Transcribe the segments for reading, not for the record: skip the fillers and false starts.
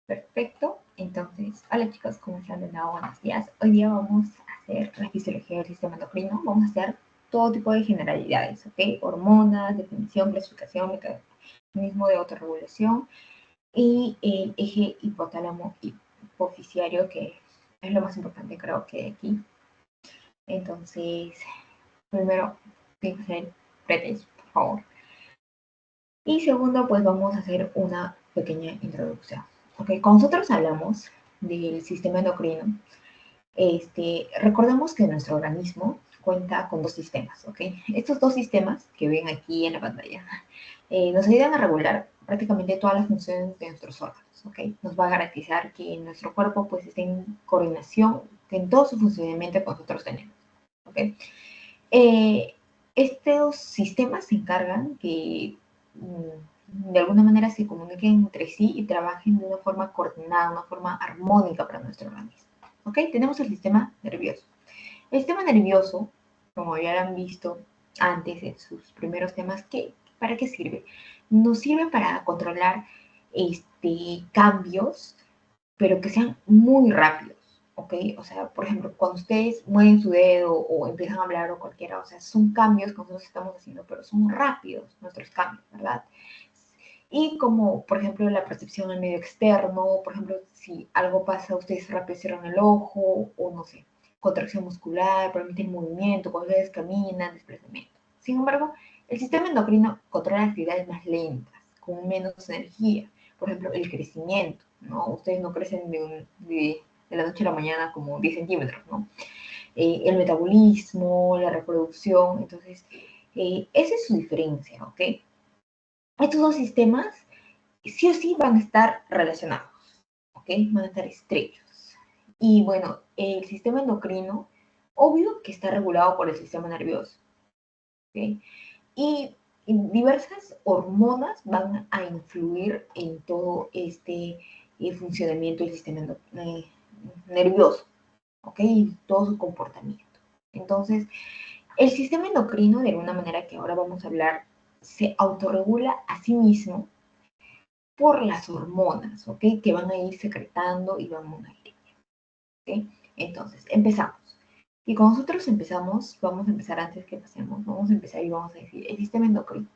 Perfecto. Entonces, hola chicos, ¿cómo están? De nuevo, buenos días. Hoy día vamos a hacer la fisiología del sistema endocrino. Vamos a hacer todo tipo de generalidades, ¿ok? Hormonas, definición, clasificación, mecanismo de autorregulación y el eje hipotálamo hipofisiario, que es lo más importante creo que aquí. Entonces, primero, tiene que ser pretest, por favor. Y segundo, pues vamos a hacer una pequeña introducción. Ok, cuando nosotros hablamos del sistema endocrino, recordemos que nuestro organismo cuenta con dos sistemas, ¿ok? Estos dos sistemas que ven aquí en la pantalla nos ayudan a regular prácticamente todas las funciones de nuestros órganos, ¿ok? Nos va a garantizar que nuestro cuerpo pues esté en coordinación en todo su funcionamiento que nosotros tenemos, ¿ok? Estos sistemas se encargan que de alguna manera se comuniquen entre sí y trabajen de una forma coordinada, una forma armónica para nuestro organismo. ¿Ok? Tenemos el sistema nervioso. El sistema nervioso, como ya lo han visto antes en sus primeros temas, ¿para qué sirve? Nos sirve para controlar cambios, pero que sean muy rápidos. ¿Ok? O sea, por ejemplo, cuando ustedes mueven su dedo o empiezan a hablar o cualquiera, o sea, son cambios que nosotros estamos haciendo, pero son rápidos nuestros cambios, ¿verdad? Y como, por ejemplo, la percepción del medio externo, por ejemplo, si algo pasa, ustedes rápido cierran el ojo, o no sé, contracción muscular, permiten movimiento, cuando ustedes caminan, desplazamiento. Sin embargo, el sistema endocrino controla actividades más lentas, con menos energía. Por ejemplo, el crecimiento, ¿no? Ustedes no crecen de la noche a la mañana como 10 centímetros, ¿no? El metabolismo, la reproducción, entonces, esa es su diferencia, ¿ok? Estos dos sistemas sí o sí van a estar relacionados, ¿ok? Van a estar estrechos. Y bueno, el sistema endocrino, obvio que está regulado por el sistema nervioso, ¿ok? Y diversas hormonas van a influir en todo este funcionamiento del sistema nervioso, ¿ok? Y todo su comportamiento. Entonces, el sistema endocrino, de alguna manera que ahora vamos a hablar, se autorregula a sí mismo por las hormonas, ¿ok? Que van a ir secretando y van a ir, ¿ok? Entonces, empezamos. Y cuando nosotros empezamos, vamos a empezar antes que pasemos, vamos a empezar y vamos a decir el sistema endocrino.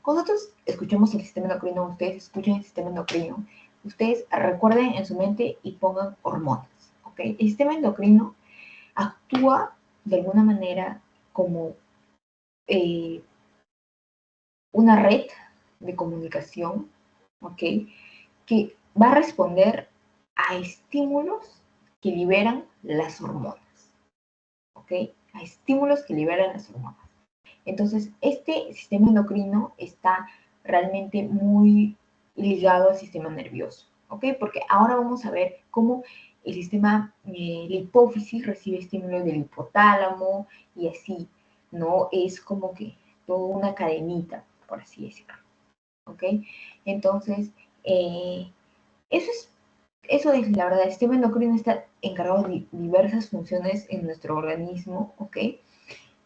Cuando nosotros escuchemos el sistema endocrino, ustedes escuchen el sistema endocrino, ustedes recuerden en su mente y pongan hormonas, ¿ok? El sistema endocrino actúa de alguna manera como eh, una red de comunicación, ¿ok? Que va a responder a estímulos que liberan las hormonas, ¿ok? A estímulos que liberan las hormonas. Entonces, este sistema endocrino está realmente muy ligado al sistema nervioso, ¿ok? Porque ahora vamos a ver cómo el sistema, la hipófisis recibe estímulos del hipotálamo y así, ¿no? Es como que toda una cadenita, por así decirlo, ¿ok? Entonces, eso es la verdad. El sistema endocrino está encargado de diversas funciones en nuestro organismo, ¿ok?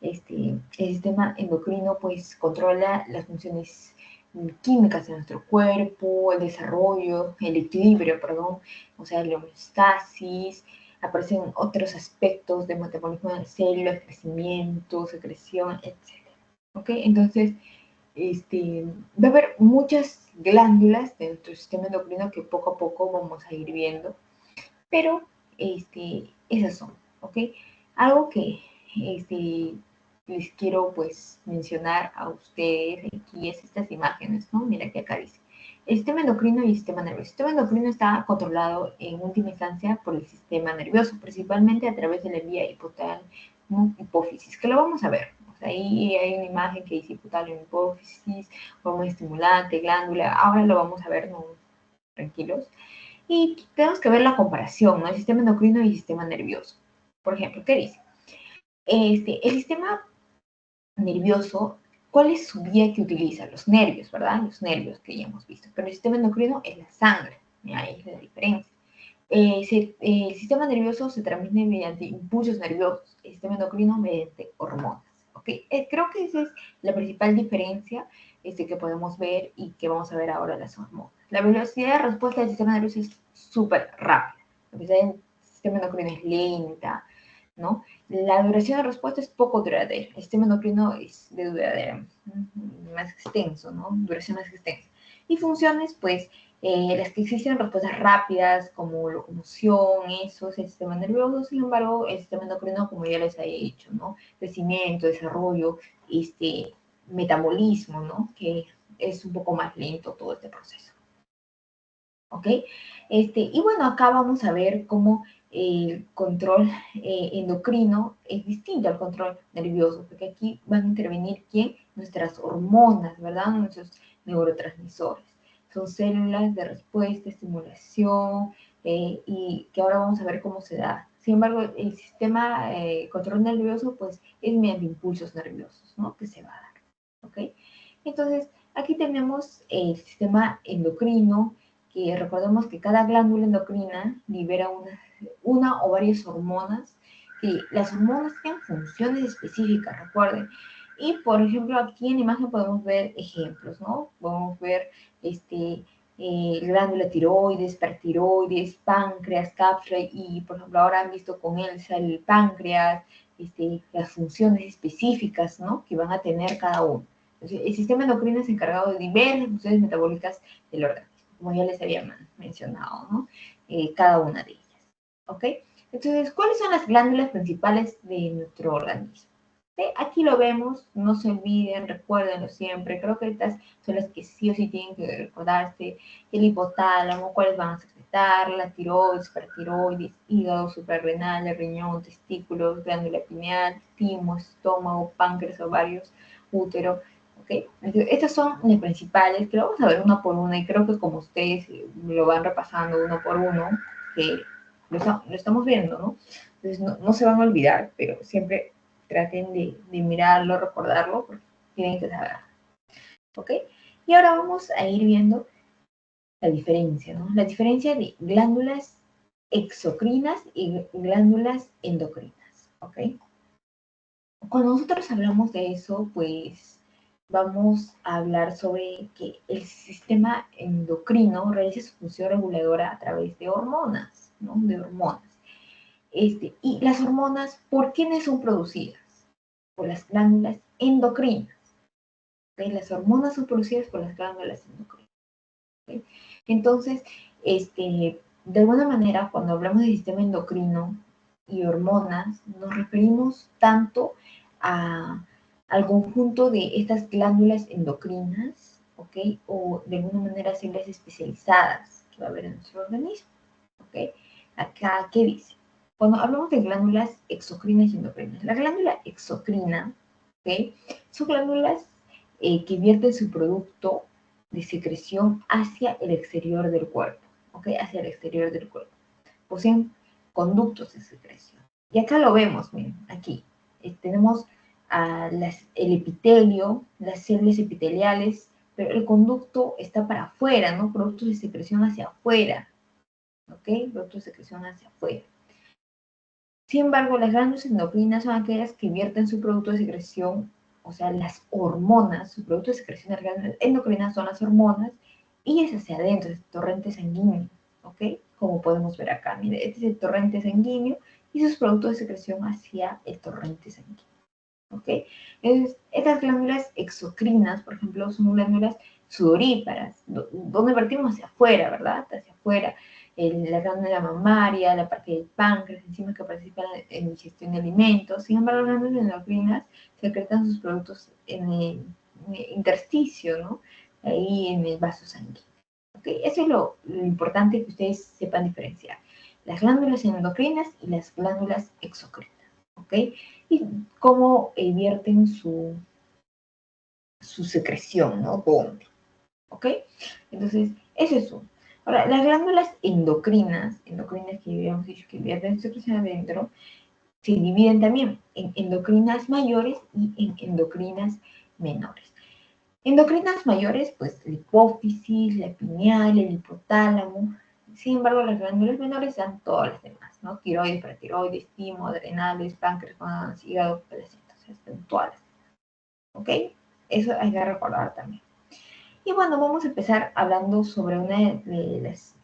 El sistema endocrino pues controla las funciones químicas de nuestro cuerpo, el desarrollo, el equilibrio, perdón, o sea, la homeostasis, aparecen otros aspectos de metabolismo de las células, crecimiento, secreción, etc. ¿Ok? Entonces, va a haber muchas glándulas de nuestro sistema endocrino que poco a poco vamos a ir viendo, pero esas son, ¿ok? Algo que les quiero pues mencionar a ustedes aquí es estas imágenes, ¿no? Mira que acá dice. El sistema endocrino y el sistema nervioso. El sistema endocrino está controlado en última instancia por el sistema nervioso, principalmente a través de la vía hipotálamo-hipófisis, que lo vamos a ver. O sea, ahí hay una imagen que dice hipotálamo-hipófisis, hormona estimulante, glándula. Ahora lo vamos a ver, ¿no? Tranquilos. Y tenemos que ver la comparación, ¿no? El sistema endocrino y el sistema nervioso. Por ejemplo, ¿qué dice? El sistema nervioso, ¿cuál es su vía que utiliza? Los nervios, ¿verdad? Los nervios que ya hemos visto. Pero el sistema endocrino es la sangre. Ahí es la diferencia. El sistema nervioso se transmite mediante impulsos nerviosos. El sistema endocrino mediante hormonas. ¿ok? Creo que esa es la principal diferencia que podemos ver y que vamos a ver ahora en las hormonas. La velocidad de respuesta del sistema nervioso es súper rápida. La velocidad del sistema endocrino es lenta, ¿no? La duración de respuesta es poco duradera. El sistema endocrino es de duradera más extenso, ¿no? Duración más extensa. Y funciones, pues, las que existen respuestas rápidas, como locomoción, eso es el sistema nervioso. Sin embargo, el sistema endocrino, como ya les había dicho, ¿no? Crecimiento, desarrollo, metabolismo, ¿no? Que es un poco más lento todo este proceso. ¿Ok? Y bueno, acá vamos a ver cómo el control endocrino es distinto al control nervioso, porque aquí van a intervenir, ¿quién? Nuestras hormonas, ¿verdad? Nuestros neurotransmisores. Son células de respuesta, estimulación, y que ahora vamos a ver cómo se da. Sin embargo, el sistema control nervioso, pues, es mediante impulsos nerviosos, ¿no? Que se va a dar, ¿ok? Entonces, aquí tenemos el sistema endocrino, que recordemos que cada glándula endocrina libera una o varias hormonas, que las hormonas tienen funciones específicas, recuerden. Y, por ejemplo, aquí en la imagen podemos ver ejemplos, ¿no? Podemos ver glándula tiroides, paratiroides, páncreas, cápsula, y, por ejemplo, ahora han visto con Elsa el páncreas, las funciones específicas, ¿no? Que van a tener cada uno. Entonces, el sistema endocrino es encargado de diversas funciones metabólicas del órgano, como ya les había mencionado, ¿no? Cada una de ellas, ¿ok? Entonces, ¿cuáles son las glándulas principales de nuestro organismo? Aquí lo vemos, no se olviden, recuérdenlo siempre, creo que estas son las que sí o sí tienen que recordarse: el hipotálamo, cuáles van a secretar, la tiroides, paratiroides, hígado, suprarrenal, el riñón, testículos, glándula pineal, timo, estómago, páncreas, ovarios, útero, ¿ok? Entonces, estas son las principales, que lo vamos a ver una por una, y creo que como ustedes lo van repasando uno por uno, que lo estamos viendo, ¿no? Entonces no se van a olvidar, pero siempre traten de mirarlo, recordarlo, porque tienen que saber, ¿ok? Y ahora vamos a ir viendo la diferencia, ¿no? La diferencia de glándulas exocrinas y glándulas endocrinas, ¿ok? Cuando nosotros hablamos de eso, pues vamos a hablar sobre que el sistema endocrino realiza su función reguladora a través de hormonas, ¿no? De hormonas. Y las hormonas, ¿por quiénes son producidas? Por las glándulas endocrinas. ¿Okay? Las hormonas son producidas por las glándulas endocrinas. ¿Okay? Entonces, de alguna manera, cuando hablamos del sistema endocrino y hormonas, nos referimos tanto al conjunto de estas glándulas endocrinas, ¿ok? O de alguna manera células especializadas que va a haber en nuestro organismo, ¿ok? Acá, ¿qué dice? Cuando hablamos de glándulas exocrinas y endocrinas, la glándula exocrina, ¿ok? Son glándulas que vierten su producto de secreción hacia el exterior del cuerpo, ¿ok? Hacia el exterior del cuerpo. Poseen conductos de secreción. Y acá lo vemos, miren, aquí. Tenemos el epitelio, las células epiteliales, pero el conducto está para afuera, ¿no? Productos de secreción hacia afuera, ¿ok? Productos de secreción hacia afuera. Sin embargo, las glándulas endocrinas son aquellas que vierten su producto de secreción, o sea, las hormonas, su producto de secreción de las glándulas endocrinas son las hormonas, y es hacia adentro, es el torrente sanguíneo, ¿ok? Como podemos ver acá, mire, este es el torrente sanguíneo y sus productos de secreción hacia el torrente sanguíneo, ¿ok? Entonces, estas glándulas exocrinas, por ejemplo, son glándulas sudoríparas, donde vertimos hacia afuera, ¿verdad? Hacia afuera. La glándula mamaria, la parte del páncreas, enzimas que participan en la digestión de alimentos. Sin embargo, las glándulas endocrinas secretan sus productos en el intersticio, ¿no? Ahí en el vaso sanguíneo. ¿Okay? Eso es lo importante que ustedes sepan diferenciar. Las glándulas endocrinas y las glándulas exocrinas. ¿Ok? Y cómo vierten su secreción, ¿no? ¿Dónde? ¿Ok? Entonces, eso es uno. Ahora, las glándulas endocrinas que habíamos dicho que vierten secreción adentro, se dividen también en endocrinas mayores y en endocrinas menores. Endocrinas mayores, pues la hipófisis, la pineal, el hipotálamo. Sin embargo, las glándulas menores dan todas las demás, ¿no? Tiroides, paratiroides, timo, adrenales, páncreas, hígado, placenta, o sea, están todas las demás. ¿ok? Eso hay que recordar también. Y bueno, vamos a empezar hablando sobre una de las,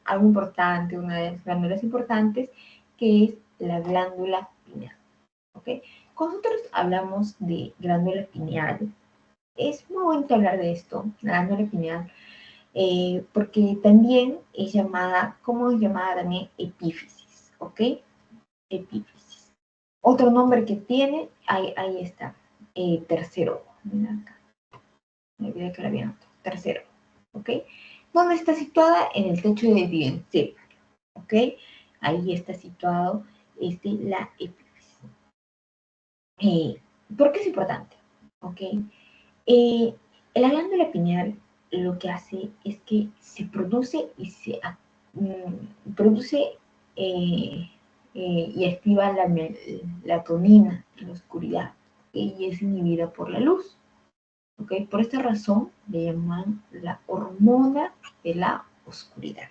algo importante, una de las glándulas importantes, que es la glándula pineal, ¿ok? Cuando nosotros hablamos de glándula pineal, es muy bonito hablar de esto, la glándula pineal, porque también es llamada, ¿cómo es llamada también? Epífisis, ¿ok? Epífisis. Otro nombre que tiene, ahí está, tercer ojo. Mira acá, me olvidé que la había notado, tercer ojo, ¿ok? ¿Dónde está situada? En el techo de diencéfalo, ¿ok? Ahí está situado la epífisis. ¿Por qué es importante? ¿Ok? Eh, la glándula pineal lo que hace es que se produce y se produce y activa la melatonina en la oscuridad, ¿okay? Y es inhibida por la luz. ¿Okay? Por esta razón le llaman la hormona de la oscuridad.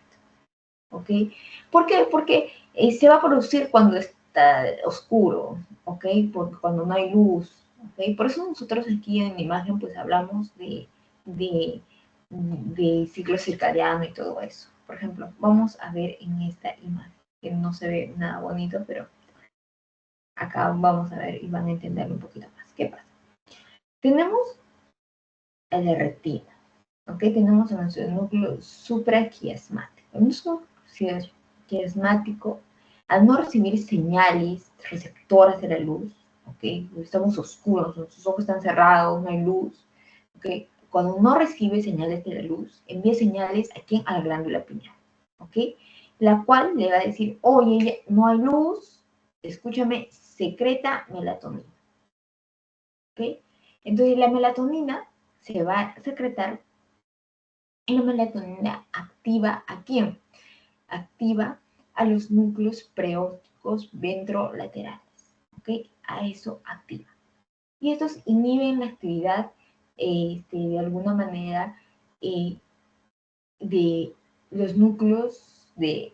¿Okay? ¿Por qué? Porque se va a producir cuando está oscuro, ¿ok? Porque cuando no hay luz, ¿ok? Por eso nosotros aquí en la imagen pues hablamos de, de ciclo circadiano y todo eso. Por ejemplo, vamos a ver en esta imagen, que no se ve nada bonito, pero acá vamos a ver y van a entenderlo un poquito más. ¿Qué pasa? Tenemos la retina, ¿ok? Tenemos nuestro núcleo supraquiasmático. El núcleo quiasmático, al no recibir señales receptoras de la luz, ¿ok? Estamos oscuros, nuestros ojos están cerrados, no hay luz, ¿ok? Cuando no recibe señales de la luz, envía señales a quién, a la glándula pineal, ¿ok? La cual le va a decir, oye, no hay luz, escúchame, secreta melatonina, ¿ok? Entonces la melatonina se va a secretar y la melatonina activa ¿a quién? Activa a los núcleos preópticos ventrolaterales, ¿ok? A eso activa. Y estos inhiben la actividad de alguna manera eh, de los núcleos del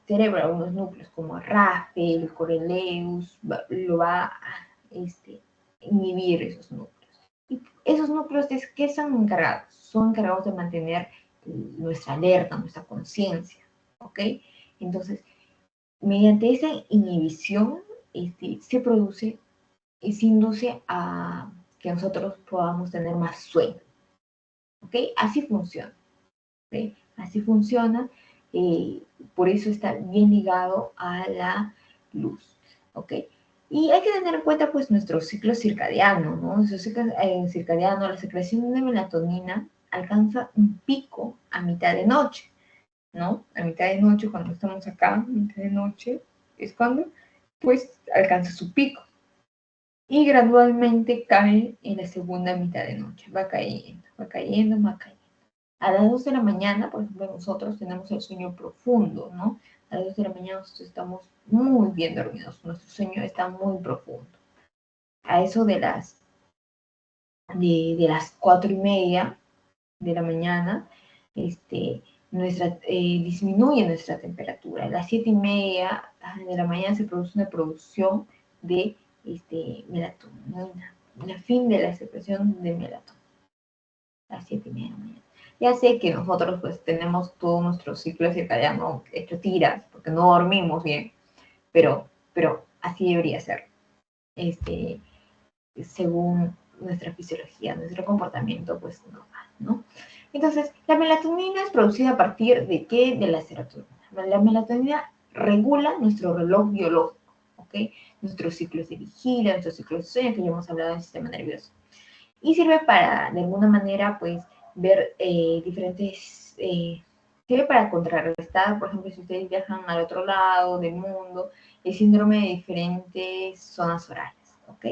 cerebro, algunos núcleos como Raffel, Coreleus, lo va a inhibir esos núcleos. Y esos núcleos, ¿de qué son encargados? Son encargados de mantener nuestra alerta, nuestra conciencia, ¿ok? Entonces, mediante esa inhibición se produce y se induce a que nosotros podamos tener más sueño, ¿ok? Así funciona, ¿ok? Así funciona, por eso está bien ligado a la luz, ¿ok? Y hay que tener en cuenta pues nuestro ciclo circadiano, ¿no? Nuestro ciclo circadiano, la secreción de melatonina alcanza un pico a mitad de noche, ¿no? A mitad de noche, cuando estamos acá, a mitad de noche, es cuando pues alcanza su pico. Y gradualmente cae en la segunda mitad de noche, va cayendo, va cayendo, va cayendo. A las 2 de la mañana, por ejemplo, nosotros tenemos el sueño profundo, ¿no? A las 2 de la mañana nosotros estamos muy bien dormidos, nuestro sueño está muy profundo. A eso de las 4:30 de la mañana, disminuye nuestra temperatura. A las 7:30 de la mañana se produce una producción de melatonina, el fin de la secreción de melatonina. A las 7:30 de la mañana. Ya sé que nosotros pues tenemos todo nuestro ciclo circadiano hecho tiras, porque no dormimos bien, pero así debería ser, según nuestra fisiología, nuestro comportamiento pues normal, ¿no? Entonces, la melatonina es producida a partir de ¿qué? De la serotonina. La melatonina regula nuestro reloj biológico, ¿ok? Nuestros ciclos de vigilia, nuestros ciclos de sueño, que ya hemos hablado del sistema nervioso. Y sirve para, de alguna manera, pues, ver diferentes, sirve para contrarrestar, por ejemplo, si ustedes viajan al otro lado del mundo, el síndrome de diferentes zonas horarias, ¿ok?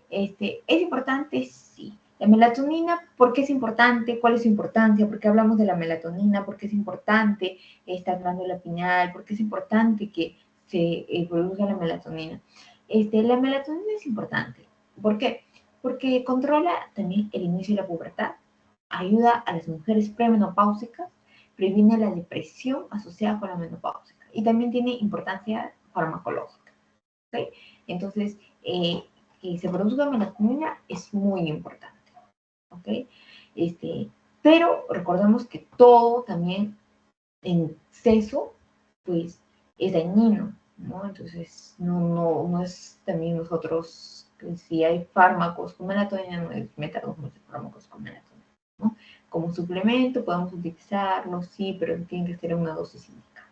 ¿Es importante? Sí. La melatonina, ¿por qué es importante? ¿Cuál es su importancia? ¿Por qué hablamos de la melatonina? ¿Por qué es importante esta glándula pineal? ¿Por qué es importante que se produzca la melatonina? La melatonina es importante. ¿Por qué? Porque controla también el inicio de la pubertad, ayuda a las mujeres premenopáusicas, previene la depresión asociada con la menopausia y también tiene importancia farmacológica. ¿Okay? Entonces, se produzca melatonina es muy importante, ¿ok? Pero recordemos que todo también en exceso, pues, es dañino, ¿no? Entonces, no es también nosotros, que si hay fármacos con melatonina, no es meternos muchos fármacos con melatonina, ¿no? Como suplemento podemos utilizarlo, sí, pero tiene que ser una dosis indicada.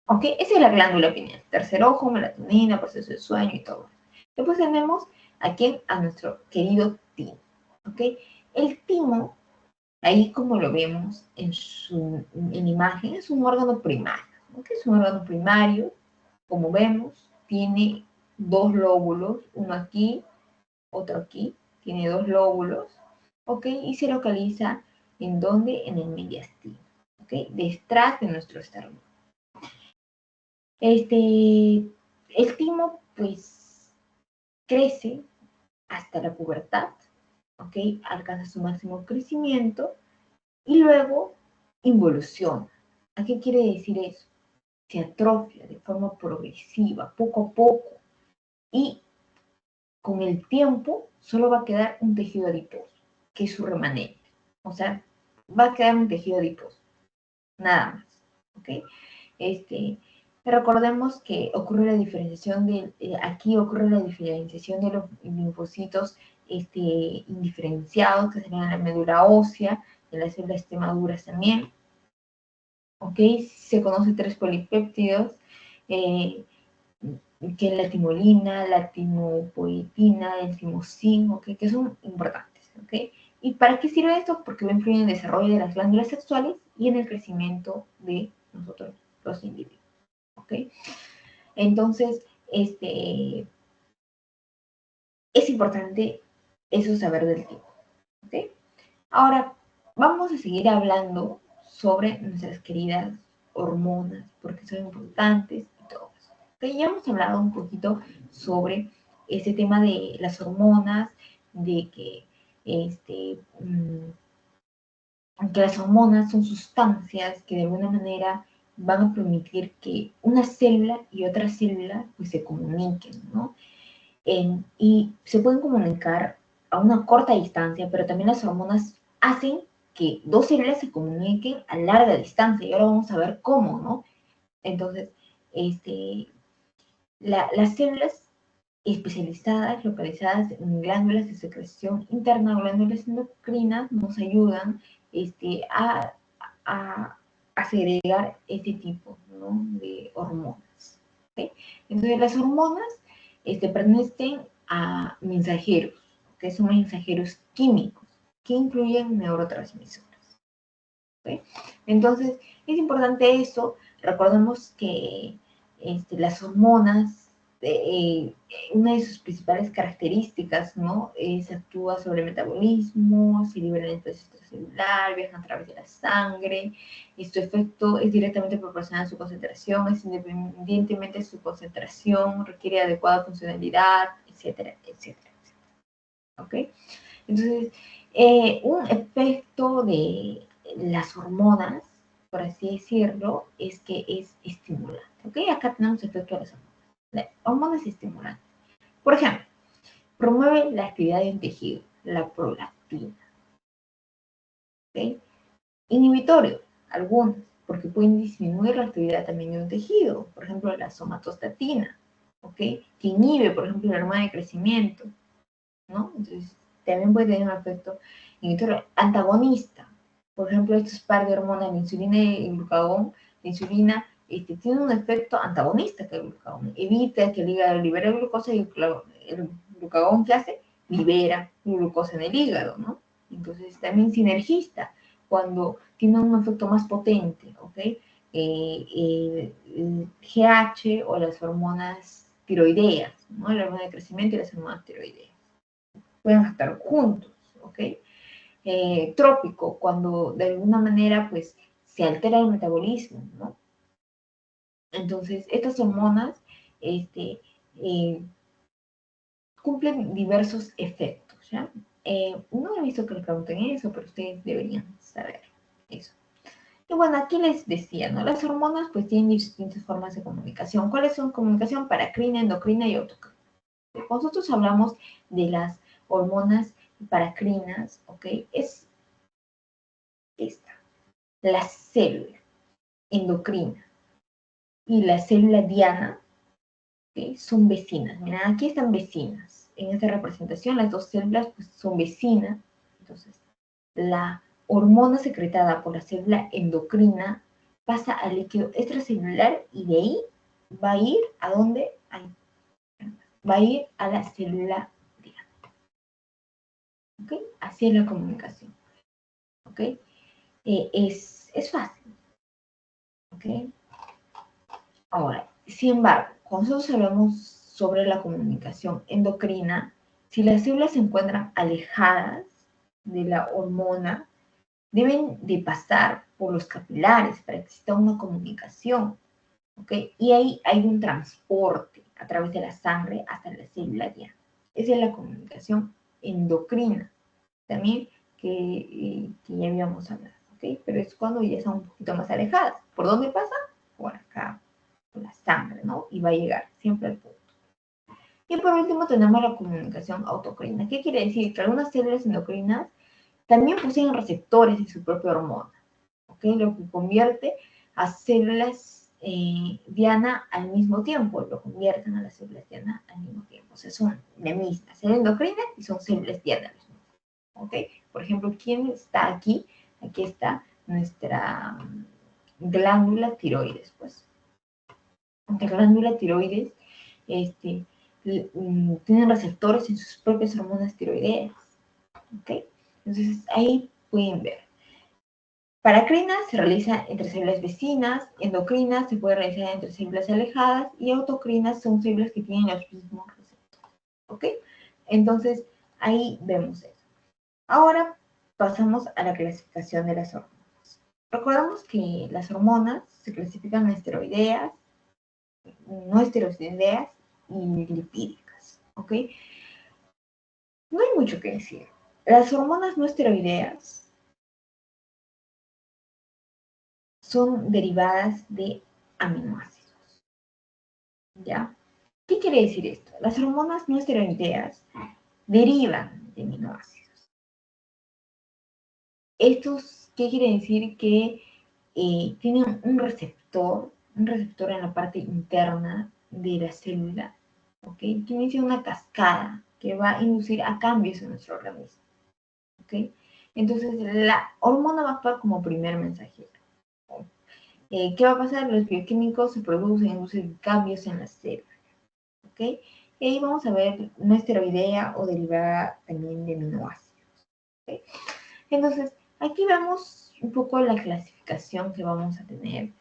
¿Ok? Esa es la glándula pineal. Tercer ojo, melatonina, proceso de sueño y todo. Después tenemos aquí a nuestro querido timo, ¿ok? El timo, ahí como lo vemos en imagen, es un órgano primario, ¿ok? Es un órgano primario, como vemos, tiene dos lóbulos, uno aquí, otro aquí, tiene dos lóbulos, ¿ok? Y se localiza en donde, en el mediastino, ¿ok? Detrás de nuestro esternón. El timo, pues, crece hasta la pubertad, ¿ok? Alcanza su máximo crecimiento y luego involuciona. ¿A qué quiere decir eso? Se atrofia de forma progresiva, poco a poco, y con el tiempo solo va a quedar un tejido adiposo, que es su remanente. O sea, va a quedar un tejido adiposo, nada más, ¿ok? Recordemos que ocurre la diferenciación aquí ocurre la diferenciación de los linfocitos indiferenciados, que serían en la médula ósea, en las células maduras también. ¿Ok? Se conocen 3 polipéptidos, que es la timolina, la timopoetina, el timosina, ¿ok? Que son importantes, ¿ok? ¿Y para qué sirve esto? Porque va a influir en el desarrollo de las glándulas sexuales y en el crecimiento de nosotros, los individuos, ¿ok? Entonces, es importante eso saber del tipo, ¿ok? Ahora, vamos a seguir hablando sobre nuestras queridas hormonas, porque son importantes y todo eso. ¿Okay? Ya hemos hablado un poquito sobre ese tema de las hormonas, de que las hormonas son sustancias que de alguna manera van a permitir que una célula y otra célula pues, se comuniquen, ¿no? Y se pueden comunicar a una corta distancia, pero también las hormonas hacen que dos células se comuniquen a larga distancia, y ahora vamos a ver cómo, ¿no? Entonces, las células especializadas, localizadas en glándulas de secreción interna, glándulas endocrinas, nos ayudan a, a segregar este tipo, ¿no?, de hormonas, ¿okay? Entonces, las hormonas pertenecen a mensajeros, que son mensajeros químicos, que incluyen neurotransmisores, ¿okay? Entonces, es importante eso. Recordemos que las hormonas, una de sus principales características, ¿no?, es actúa sobre el metabolismo, se libera en el proceso celular, viajan a través de la sangre, y su efecto es directamente proporcional a su concentración, es independientemente de su concentración, requiere adecuada funcionalidad, etcétera, etcétera, etcétera. ¿Ok? Entonces, un efecto de las hormonas, por así decirlo, es que es estimulante. ¿Ok? Acá tenemos efecto de las hormonas. La hormona es estimulante. Por ejemplo, promueve la actividad de un tejido, la prolactina. ¿Ok? Inhibitorio, algunos, porque pueden disminuir la actividad también de un tejido. Por ejemplo, la somatostatina, ¿ok? Que inhibe, por ejemplo, la hormona de crecimiento, ¿no? Entonces, también puede tener un efecto inhibitorio antagonista. Por ejemplo, estos par de hormonas, la insulina y el glucagón, la insulina tiene un efecto antagonista que el glucagón. Evita que el hígado libere glucosa y el glucagón, ¿qué hace? Libera glucosa en el hígado, ¿no? Entonces, también sinergista, cuando tiene un efecto más potente, ¿ok? El GH o las hormonas tiroideas, ¿no? La hormona de crecimiento y las hormonas tiroideas pueden estar juntos, ¿ok? Trópico, cuando de alguna manera, pues, se altera el metabolismo, ¿no? Entonces, estas hormonas cumplen diversos efectos, ¿ya? No he visto que le pregunten eso, pero ustedes deberían saber eso. Y bueno, aquí les decía, ¿no? Las hormonas, pues, tienen distintas formas de comunicación. ¿Cuáles son? Comunicación paracrina, endocrina y autocrina. Cuando nosotros hablamos de las hormonas paracrinas, ¿ok? Es esta, la célula endocrina y la célula diana, ¿ok? Son vecinas. Miren, aquí están vecinas. En esta representación, las dos células pues, son vecinas. Entonces, la hormona secretada por la célula endocrina pasa al líquido extracelular y de ahí va a ir a dónde? Va a ir a la célula diana. ¿Ok? Así es la comunicación. ¿Ok? Es fácil. ¿Ok? Ahora, sin embargo, cuando nosotros hablamos sobre la comunicación endocrina, si las células se encuentran alejadas de la hormona, deben de pasar por los capilares para que exista una comunicación, ¿ok? Y ahí hay un transporte a través de la sangre hasta la célula diana. Esa es la comunicación endocrina, también que ya habíamos hablado, ¿ok? Pero es cuando ya están un poquito más alejadas. ¿Por dónde pasa? Por acá, por la sangre, ¿no? Y va a llegar siempre al punto. Y por último tenemos la comunicación autocrina. ¿Qué quiere decir? Que algunas células endocrinas también poseen receptores de su propia hormona, ¿ok? Lo que convierte a células diana al mismo tiempo, lo convierten a las células diana al mismo tiempo. O sea, son la misma célula endocrina y son células diana al mismo tiempo, ¿ok? Por ejemplo, ¿quién está aquí? Aquí está nuestra glándula tiroides, pues. La glándula tiroides tienen receptores en sus propias hormonas tiroideas, ¿ok? Entonces, ahí pueden ver. Paracrina se realiza entre células vecinas, endocrina se puede realizar entre células alejadas y autocrinas son células que tienen los mismos receptores, ¿ok? Entonces, ahí vemos eso. Ahora pasamos a la clasificación de las hormonas. Recordamos que las hormonas se clasifican en esteroideas, no esteroideas y lipídicas, ¿ok? No hay mucho que decir. Las hormonas no esteroideas son derivadas de aminoácidos, ¿ya? ¿Qué quiere decir esto? Las hormonas no esteroideas derivan de aminoácidos. Estos, ¿qué quiere decir? Que tienen un receptor en la parte interna de la célula, ¿ok? Que inicia una cascada que va a inducir a cambios en nuestro organismo, ¿ok? Entonces, la hormona va a actuar como primer mensajero. ¿Qué va a pasar? Los bioquímicos se producen, inducen cambios en la célula, ¿ok? Y ahí vamos a ver no esteroidea o derivada también de aminoácidos, ¿ok? Entonces, aquí vemos un poco la clasificación que vamos a tener.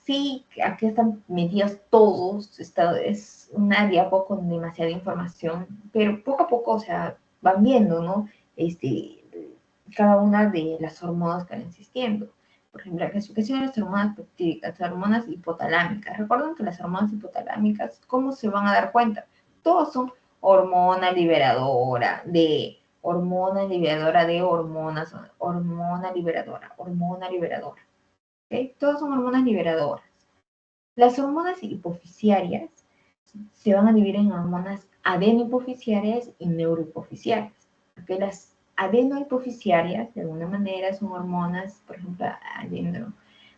Sí, aquí están metidos todos, es una diapo con demasiada información, pero poco a poco, o sea, van viendo, ¿no? Cada una de las hormonas que van existiendo. Por ejemplo, la clasificación de las hormonas peptídicas, las hormonas hipotalámicas. Recuerden que las hormonas hipotalámicas, ¿cómo se van a dar cuenta? Todas son hormona liberadora de hormonas, hormona liberadora. ¿Okay? Todas son hormonas liberadoras. Las hormonas hipofisiarias se van a dividir en hormonas adenohipofisiarias y neurohipofisiarias. ¿Okay? Las adenohipofisiarias, de alguna manera, son hormonas, por ejemplo,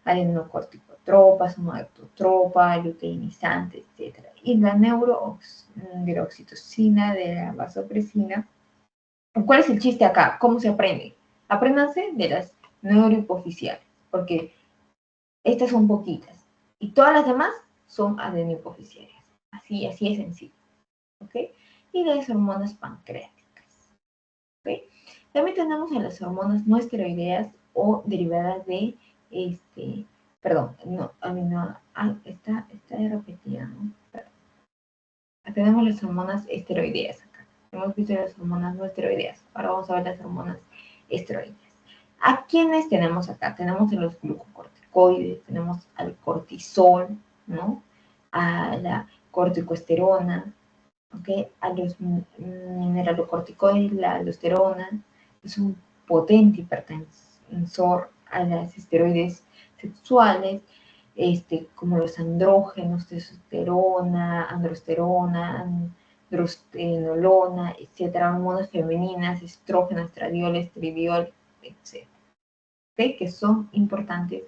adenocorticotropas, somatotropas, luteinizantes, etc. Y la de la oxitocina, de la vasopresina. ¿Cuál es el chiste acá? ¿Cómo se aprende? Apréndanse de las neurohipofisiarias, porque estas son poquitas. Y todas las demás son adenohipofisiarias. Así es sencillo. ¿Ok? Y las hormonas pancreáticas. ¿Ok? También tenemos a las hormonas no esteroideas o derivadas de, perdón, no, está repetida, ¿no? Perdón. Tenemos las hormonas esteroideas acá. Hemos visto las hormonas no esteroideas. Ahora vamos a ver las hormonas esteroideas. ¿A quiénes tenemos acá? Tenemos a los glucocorticoides, tenemos al cortisol, ¿no? A la corticosterona, ¿ok? A los mineralocorticoides, la aldosterona, es un potente hipertensor, a las esteroides sexuales, como los andrógenos, testosterona, androsterona, androstenolona, etcétera, hormonas femeninas, estrógeno, estradiol, estridiol, etcétera, ¿okay? Que son importantes.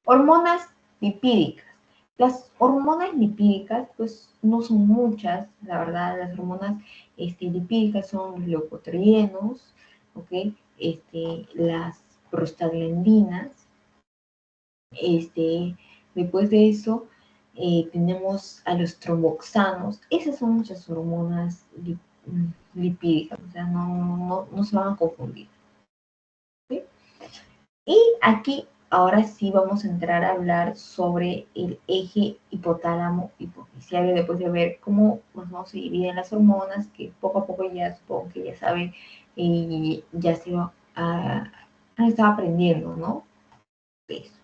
Hormonas lipídicas. Las hormonas lipídicas, pues no son muchas, la verdad. Las hormonas lipídicas son los leucotrienos, ¿ok? Las prostaglandinas. Después de eso, tenemos a los tromboxanos. Esas son muchas hormonas lipídicas, o sea, no se van a confundir. ¿Sí? Y aquí, ahora sí vamos a entrar a hablar sobre el eje hipotálamo hipofisiario, después de ver cómo se dividen las hormonas, que poco a poco ya supongo que ya saben y ya se han estado aprendiendo, ¿no? Eso.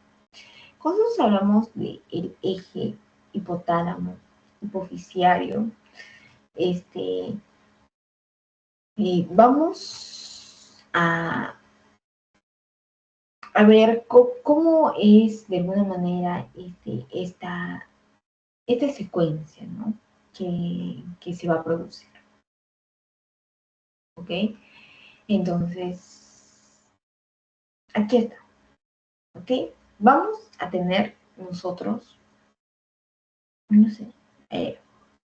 Cuando nosotros hablamos del eje hipotálamo hipofisiario, vamos a ver cómo es de alguna manera esta secuencia, ¿no? que se va a producir. ¿Ok? Entonces, aquí está. ¿Ok? Vamos a tener nosotros, no sé,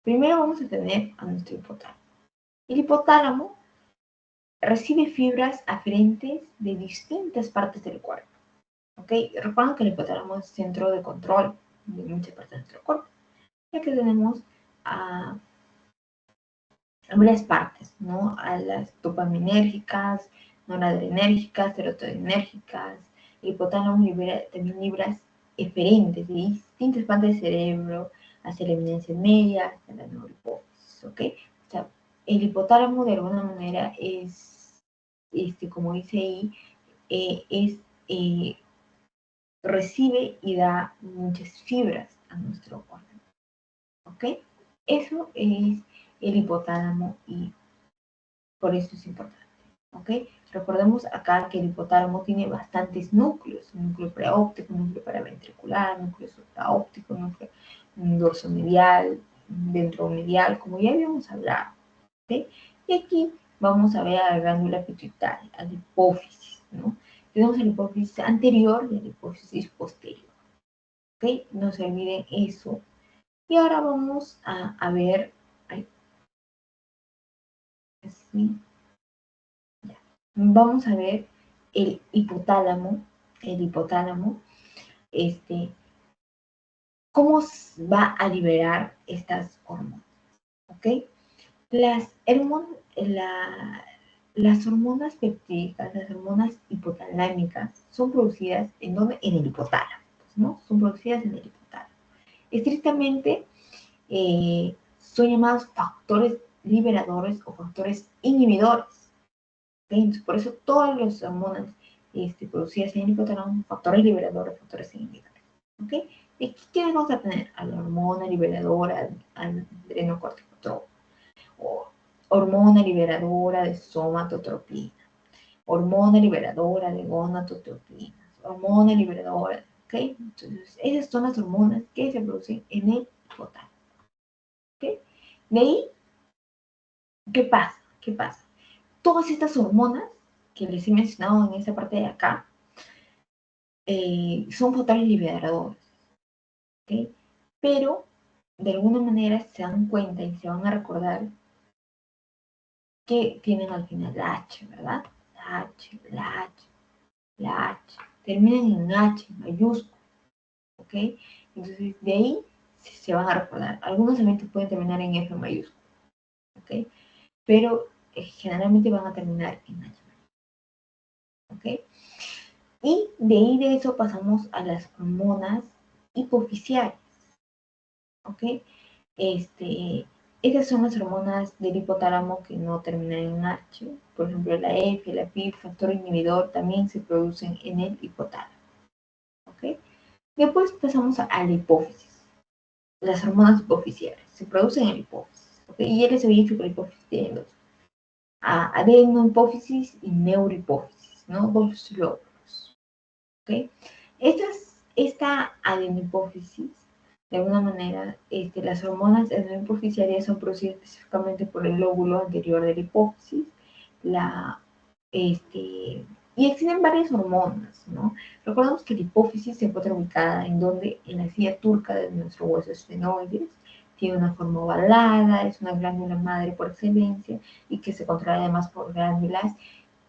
primero vamos a tener a nuestro hipotálamo. El hipotálamo recibe fibras aferentes de distintas partes del cuerpo. ¿Ok? Recuerden que el hipotálamo es centro de control de muchas partes de nuestro cuerpo, ya que tenemos a varias partes, ¿no? A las dopaminérgicas, noradrenérgicas, serotoninérgicas. El hipotálamo también libra eferentes de distintas partes del cerebro, hacia la eminencia media, hasta la neurohipófisis, ¿ok? O sea, el hipotálamo de alguna manera es, como dice ahí, recibe y da muchas fibras a nuestro órgano, ¿ok? Eso es el hipotálamo y por eso es importante, ¿ok? Recordemos acá que el hipotálamo tiene bastantes núcleos, núcleo preóptico, núcleo paraventricular, núcleo supraóptico, núcleo dorsomedial, ventromedial, como ya habíamos hablado, ¿ok? Y aquí vamos a ver a la glándula pituitaria, a la hipófisis, ¿no? Tenemos la hipófisis anterior y la hipófisis posterior, ¿ok? No se olviden eso. Y ahora vamos a ver, así, vamos a ver el hipotálamo, cómo va a liberar estas hormonas, ¿ok? Las, las hormonas peptídicas, las hormonas hipotalámicas, son producidas ¿en dónde? En el hipotálamo, ¿no? Son producidas en el hipotálamo. Estrictamente, son llamados factores liberadores o factores inhibidores. ¿Okay? Entonces, por eso todas las hormonas producidas en el hipotálamo son factores liberadores, factores inhibidores. ¿Ok? ¿Y aquí qué vamos a tener? A la hormona liberadora, adrenocorticotropo, hormona liberadora de somatotropina, hormona liberadora de gonadotropina, hormona liberadora, ¿ok? Entonces, esas son las hormonas que se producen en el hipotálamo. ¿Ok? De ahí, ¿qué pasa? ¿Qué pasa? Todas estas hormonas que les he mencionado en esta parte de acá son factores liberadores, ¿ok? Pero de alguna manera se dan cuenta y se van a recordar que tienen al final la H, ¿verdad? La H, la H, la H. Terminan en H mayúsculo, ¿ok? Entonces de ahí se van a recordar. Algunos eventos pueden terminar en F mayúsculo, ¿ok? Pero generalmente van a terminar en H, ¿ok? Y de ahí de eso pasamos a las hormonas hipofisiales, ¿ok? Esas son las hormonas del hipotálamo que no terminan en H. Por ejemplo, la F, la PI, factor inhibidor, también se producen en el hipotálamo, ¿ok? Después pasamos a la hipófisis. Las hormonas hipofisiales se producen en la hipófisis, ¿ok? Y ya les había dicho que la hipófisis tiene dos. Adenohipófisis y neurohipófisis, ¿no? Dos lóbulos, ¿ok? Estas esta adenopófisis, de alguna manera, las hormonas adenohipofisiarias son producidas específicamente por el lóbulo anterior de la hipófisis, y existen varias hormonas, ¿no? Recordemos que la hipófisis se encuentra ubicada en donde, en la silla turca de nuestro hueso esfenoides, tiene una forma ovalada, es una glándula madre por excelencia y que se controla además por glándulas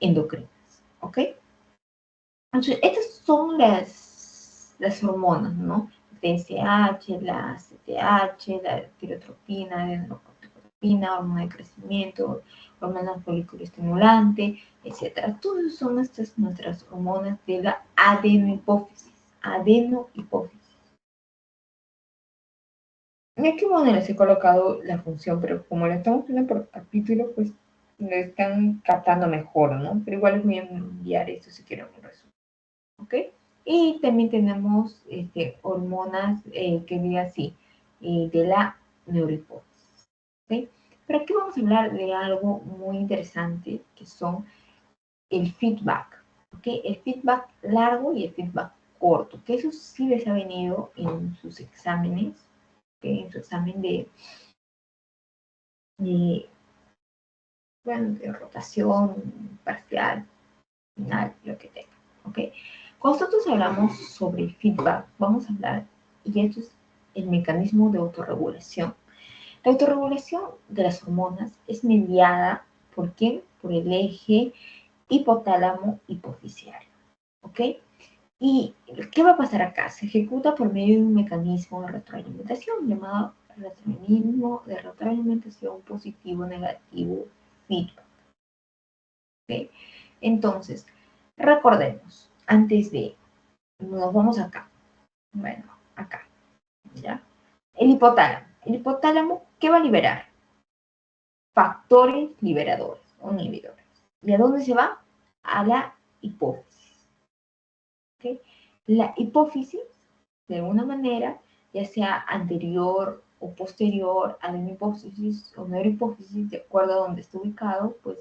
endocrinas, ¿ok? Entonces, estas son las hormonas, ¿no? TSH, la CTH, la tirotropina, la adenocorticotropina, hormona de crecimiento, hormona folículo estimulante, etc. Todas son nuestras hormonas de la adenohipófisis. Adenohipófisis. Y aquí, bueno, les he colocado la función, pero como la estamos viendo por capítulo, pues lo están captando mejor, ¿no? Pero igual les voy a enviar esto si quieren un resumen, ¿ok? Y también tenemos hormonas que diga así, de la neurohipófisis, ¿ok? Pero aquí vamos a hablar de algo muy interesante, que son el feedback, ¿ok? El feedback largo y el feedback corto, que eso sí les ha venido en sus exámenes, ¿okay? En su examen de, bueno, de rotación parcial, final, lo que tenga, ¿ok? Cuando nosotros hablamos sobre el feedback, vamos a hablar, y esto es el mecanismo de autorregulación. La autorregulación de las hormonas es mediada por quién? Por el eje hipotálamo hipofisiario, ¿ok? ¿Y qué va a pasar acá? Se ejecuta por medio de un mecanismo de retroalimentación llamado mecanismo de retroalimentación positivo-negativo feedback, ¿ok? Entonces, recordemos, antes de, nos vamos acá, bueno, acá, ¿ya? El hipotálamo. El hipotálamo, ¿qué va a liberar? Factores liberadores o inhibidores. ¿Y a dónde se va? A la hipófisis. ¿Okay? La hipófisis, de alguna manera, ya sea anterior o posterior a la hipófisis o neurohipófisis, de acuerdo a donde esté ubicado, pues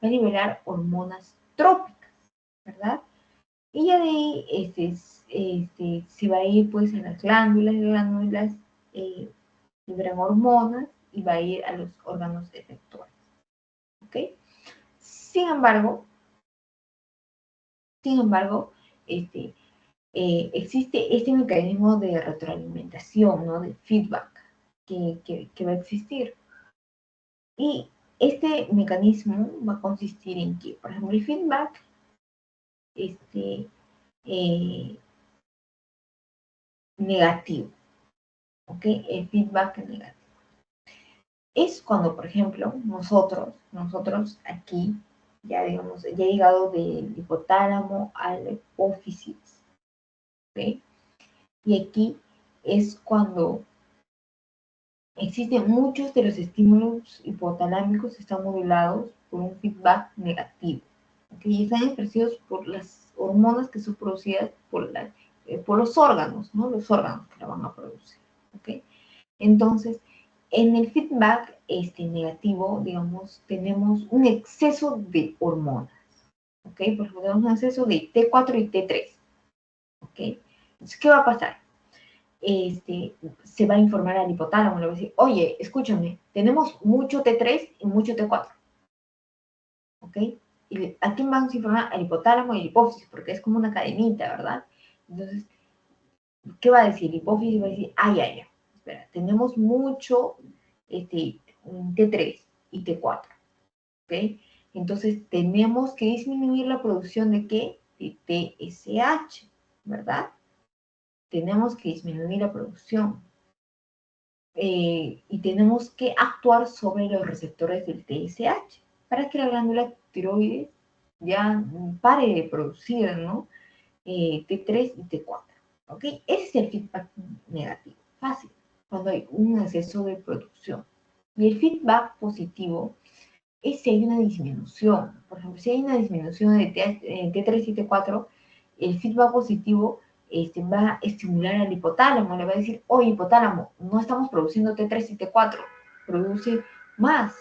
va a liberar hormonas trópicas, ¿verdad? Y ya de ahí se va a ir pues a las glándulas liberan hormonas y va a ir a los órganos efectores. ¿Ok? Sin embargo, este, existe este mecanismo de retroalimentación, ¿no? De feedback que va a existir. Y este mecanismo va a consistir en que, por ejemplo, el feedback eh, negativo, ¿ok? El feedback negativo. Es cuando, por ejemplo, nosotros aquí, ya digamos, ya he llegado del hipotálamo a la hipófisis, ¿ok? Y aquí es cuando existen muchos de los estímulos hipotalámicos que están modulados por un feedback negativo, ¿ok? Y están expresados por las hormonas que son producidas por los órganos, ¿no? Los órganos que la van a producir, ¿ok? Entonces, en el feedback negativo, digamos, tenemos un exceso de hormonas, ¿ok? Por ejemplo, tenemos un exceso de T4 y T3, ¿ok? Entonces, ¿qué va a pasar? Se va a informar al hipotálamo, le va a decir, oye, escúchame, tenemos mucho T3 y mucho T4, ¿ok? ¿Y a quién vamos a informar? Al hipotálamo y al hipófisis, porque es como una cadenita, ¿verdad? Entonces, ¿qué va a decir? El hipófisis va a decir, ay, ay, ay, espera, tenemos mucho T3 y T4, ¿ok? Entonces tenemos que disminuir la producción de ¿qué? De TSH, ¿verdad? Tenemos que disminuir la producción y tenemos que actuar sobre los receptores del TSH para que la glándula tiroides ya pare de producir, ¿no? T3 y T4, ¿ok? Ese es el feedback negativo, fácil, cuando hay un exceso de producción. Y el feedback positivo es si hay una disminución. Por ejemplo, si hay una disminución de T3 y T4, el feedback positivo va a estimular al hipotálamo, le va a decir, oye, hipotálamo, no estamos produciendo T3 y T4, produce más,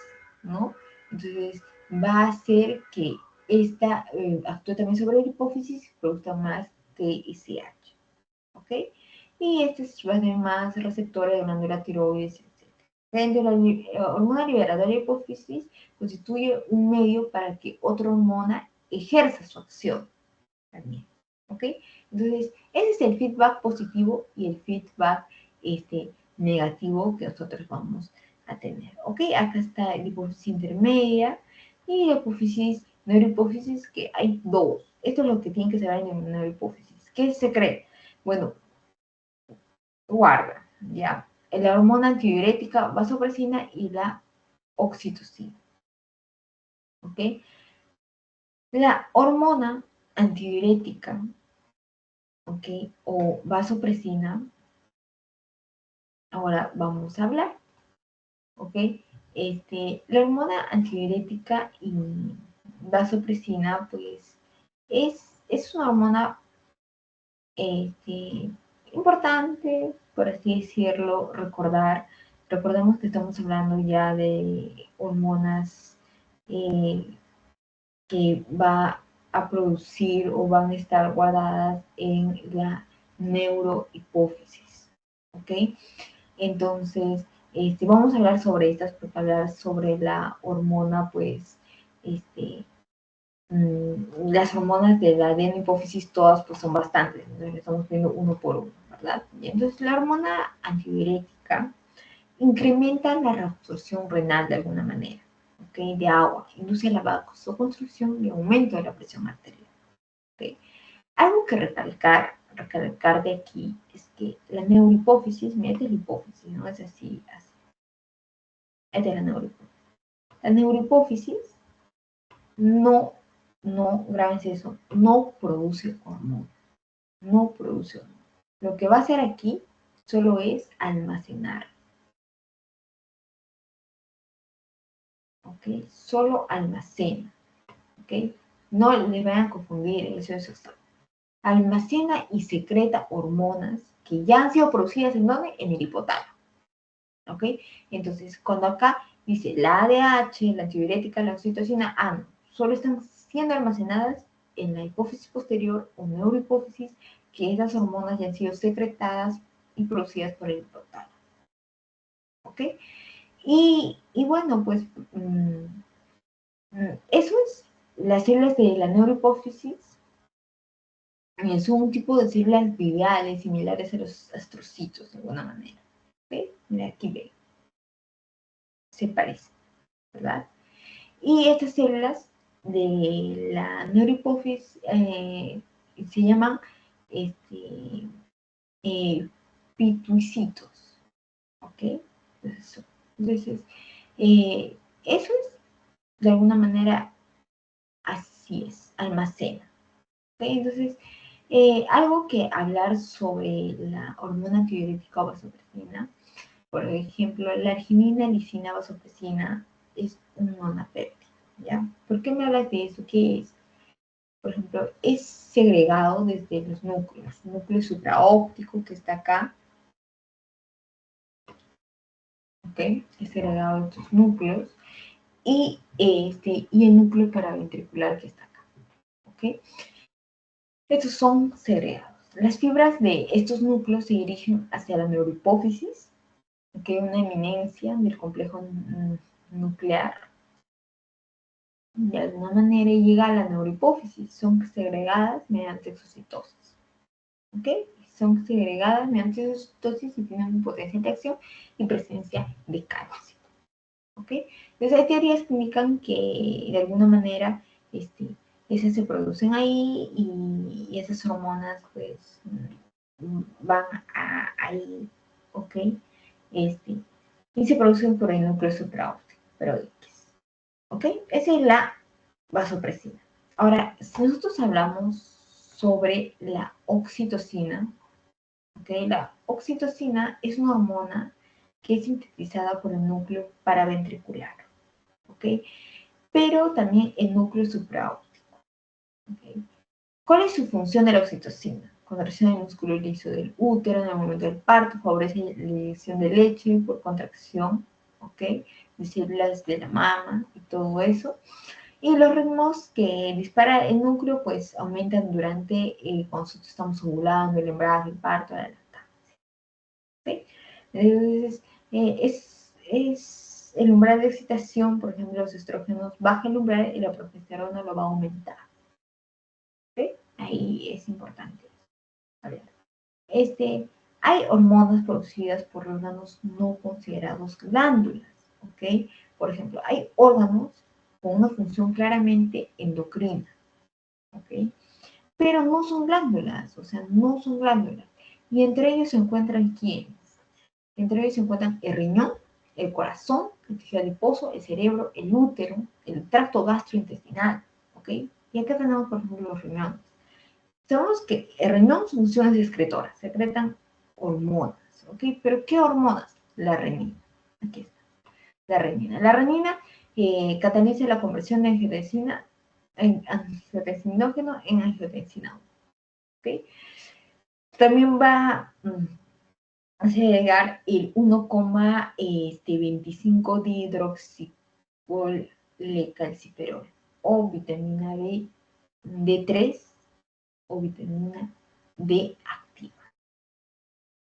¿no? Entonces, va a hacer que esta actúe también sobre la hipófisis, produzca más TSH. ¿ok? Y este va a tener más receptores de glándula tiroides, etc. Dentro de la hormona liberadora de hipófisis constituye un medio para que otra hormona ejerza su acción también, ¿ok? Entonces, ese es el feedback positivo y el feedback negativo que nosotros vamos a tener, ¿ok? Acá está la hipófisis intermedia y la hipófisis, neurohipófisis, que hay dos. Esto es lo que tienen que saber en la neurohipófisis. ¿Qué se cree? Bueno, guarda, ¿ya? La hormona antidiurética, vasopresina y la oxitocina, ¿ok? La hormona antidiurética, ¿ok? O vasopresina, ahora vamos a hablar, ¿ok? La hormona antidiurética y vasopresina, pues, es una hormona este, importante, por así decirlo, recordemos que estamos hablando ya de hormonas que va a producir o van a estar guardadas en la neurohipófisis, ¿ok? Entonces, vamos a hablar sobre estas, porque hablar sobre la hormona, pues, las hormonas de la adenohipófisis todas pues son bastantes, entonces estamos viendo uno por uno, ¿verdad? Y entonces la hormona antidiurética incrementa la reabsorción renal de alguna manera, ¿ok? De agua, induce la vasoconstricción y aumento de la presión arterial, ¿ok? Algo que recalcar de aquí es que la neurohipófisis, mira, esta es la hipófisis, ¿no? Es así, así. Esta es la neurohipófisis. La neurohipófisis no, grábense eso, no produce hormona, no produce hormona. Lo que va a hacer aquí solo es almacenar, ¿ok? Solo almacena, ¿ok? No les vayan a confundir, eso es esto. Almacena y secreta hormonas que ya han sido producidas ¿en dónde? En el hipotálamo, ¿ok? Entonces, cuando acá dice la ADH, la antidiurética, la oxitocina, no, solo están siendo almacenadas en la hipófisis posterior o neurohipófisis, que esas hormonas ya han sido secretadas y producidas por el hipotálamo, ¿ok? Y bueno, pues eso es las células de la neurohipófisis. Son un tipo de células gliales similares a los astrocitos de alguna manera. ¿Ve? Mira, aquí ve. Se parecen, ¿verdad? Y estas células de la neurohipófisis se llaman eh, pituicitos, ¿ok? Entonces eso es de alguna manera así es, almacena. ¿Okay? Entonces, algo que hablar sobre la hormona antidiurética o vasopresina, por ejemplo, la arginina, lisina, vasopresina es un monapéptido, ¿ya? ¿Por qué me hablas de eso? ¿Qué es? Por ejemplo, es segregado desde los núcleos, núcleo supraóptico que está acá, ¿ok? Es segregado de estos núcleos, y el núcleo paraventricular que está acá, ¿ok? Estos son segregados. Las fibras de estos núcleos se dirigen hacia la neurohipófisis, que es una eminencia del complejo nuclear, de alguna manera llega a la neurohipófisis. Son segregadas mediante exocitosis. ¿Ok? Son segregadas mediante exocitosis y tienen un potencial de acción y presencia de calcio. ¿Ok? Entonces hay teorías que indican que de alguna manera esas se producen ahí y esas hormonas pues van ahí, ¿ok? Y se producen por el núcleo supraóptico, pero X, ¿ok? Esa es la vasopresina. Ahora, si nosotros hablamos sobre la oxitocina, ¿ok? La oxitocina es una hormona que es sintetizada por el núcleo paraventricular, ¿ok? Pero también el núcleo supraóptico, ¿ok? ¿Cuál es su función de la oxitocina? Contracción del músculo liso del útero en el momento del parto, favorece la eyección de leche por contracción, ¿ok? De células de la mama y todo eso. Y los ritmos que dispara el núcleo, pues aumentan durante cuando nosotros estamos ovulando, el embarazo, el parto, la lactancia. ¿Sí? Entonces, es el umbral de excitación, por ejemplo, los estrógenos baja el umbral y la progesterona lo va a aumentar. ¿Sí? Ahí es importante. A ver, hay hormonas producidas por órganos no considerados glándulas, ¿ok? Por ejemplo, hay órganos con una función claramente endocrina, ¿ok? Pero no son glándulas, o sea, no son glándulas. Y entre ellos se encuentran ¿quiénes? Entre ellos se encuentran el riñón, el corazón, el tejido adiposo, el cerebro, el útero, el tracto gastrointestinal, ¿ok? Y acá tenemos, por ejemplo, los riñones. Sabemos que el riñón, su función es excretora, secretan hormonas, ¿ok? Pero ¿qué hormonas? La renina. Aquí está, la renina. La renina cataliza la conversión de angiotensina en angiotensinógeno en angiotensina 1, ¿ok? También va a segregar el 1,25 dihidroxicolecalciferol o vitamina D3 o vitamina D activa.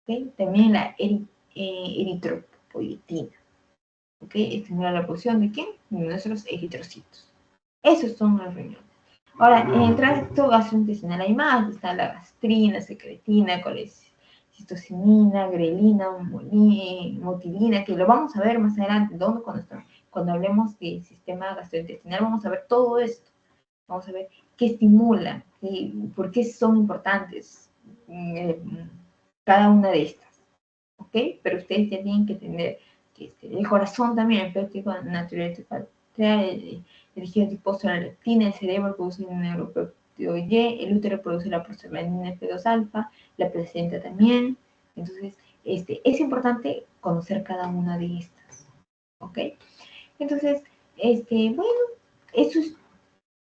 ¿Okay? También la eritropoyetina. ¿Okay? Estimula la producción de ¿quién? De nuestros eritrocitos. Esos son los riñones. Ahora, en el tracto gastrointestinal hay más. Está la gastrina, secretina, colecistocinina, grelina, motilina, que lo vamos a ver más adelante. Cuando hablemos del sistema gastrointestinal, vamos a ver todo esto. Vamos a ver qué estimulan, por qué son importantes cada una de estas, ¿ok? Pero ustedes ya tienen que entender que el corazón también, el péptido natriurético, el tejido adiposo, la leptina, el cerebro produce el neuropéptido Y, el útero produce la prostaglandina F2 alfa, la placenta también. Entonces, es importante conocer cada una de estas, ¿ok? Entonces, bueno, eso es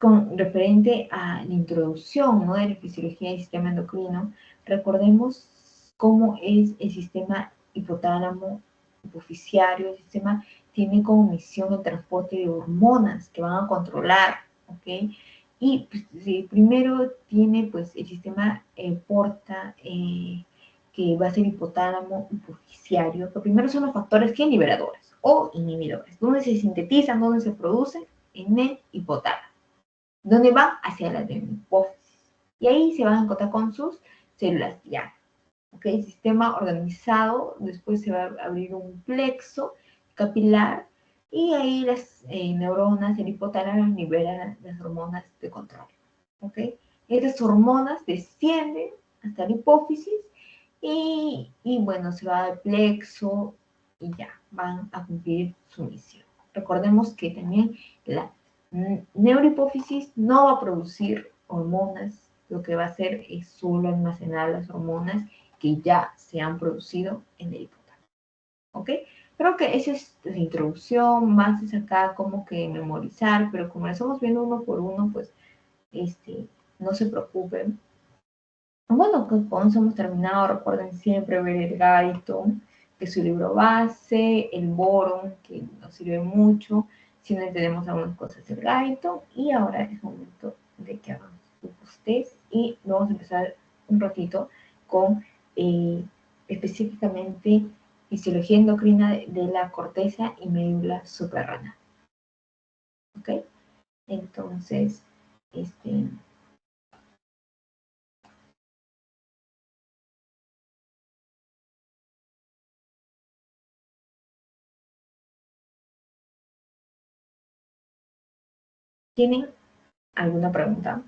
con referente a la introducción, ¿no?, de la fisiología del sistema endocrino. Recordemos cómo es el sistema hipotálamo hipoficiario. El sistema tiene como misión el transporte de hormonas que van a controlar, ¿ok? Y pues, primero tiene pues el sistema porta, que va a ser hipotálamo hipoficiario, que primero son los factores que liberadores o inhibidores, donde se sintetizan, donde se producen en el hipotálamo, donde van hacia la hipófisis. Y ahí se van a encontrar con sus células diana. ¿Okay? El sistema organizado, después se va a abrir un plexo capilar y ahí las neuronas, el hipotálamo liberan las hormonas de control. ¿Okay? Estas hormonas descienden hasta la hipófisis y bueno, se va al plexo y ya, van a cumplir su misión. Recordemos que también la neurohipófisis no va a producir hormonas, lo que va a hacer es solo almacenar las hormonas que ya se han producido en el hipotálamo. ¿Ok? Creo que esa es la introducción, más es acá como que memorizar, pero como lo estamos viendo uno por uno, pues no se preocupen. Bueno, pues con eso hemos terminado. Recuerden siempre ver el Gaito, que es su libro base, el Boron, que nos sirve mucho si no entendemos algunas cosas del Gaito. Y ahora es momento de que hagamos ustedes y vamos a empezar un ratito con específicamente fisiología endocrina de la corteza y médula suprarrenal. ¿Ok? Entonces, ¿tienen alguna pregunta?